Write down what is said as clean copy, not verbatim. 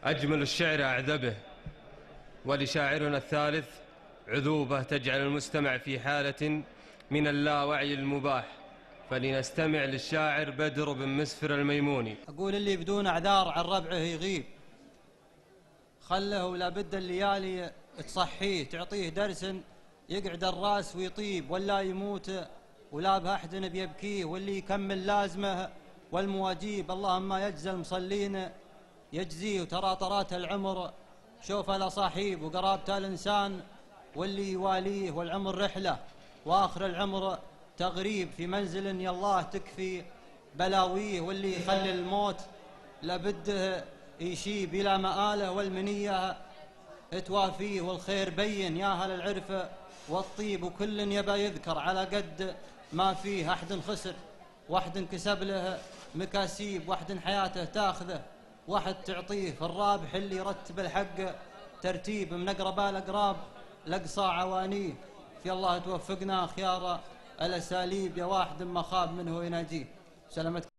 أجمل الشعر أعذبه، ولشاعرنا الثالث عذوبة تجعل المستمع في حالة من اللاوعي المباح. فلنستمع للشاعر بدر بن مسفر الميموني. أقول اللي بدون أعذار عن ربعه يغيب، خله ولا بد الليالي تصحيه، تعطيه درس يقعد الراس ويطيب، ولا يموت ولا بأحد بيبكيه، واللي يكمل لازمه والمواجيب. اللهم يجزى المصلين يجزيه، وترى طرات العمر شوف له صاحب، وقرابته الإنسان واللي يواليه، والعمر رحلة وآخر العمر تغريب، في منزل يا الله تكفي بلاويه، واللي يخلي الموت لابده يشيب إلى مآله، والمنية توافيه، والخير بين يا أهل العرف والطيب، وكل يبى يذكر على قد ما فيه، أحد خسر واحد كسب له مكاسيب، واحد حياته تاخذه واحد تعطيه، في الرابح اللي يرتب الحق ترتيب، من أقرب الأقراب لقصى عوانيه، في الله توفقنا خيار الأساليب، يا واحد ما خاب منه يناجيه. سلامتك.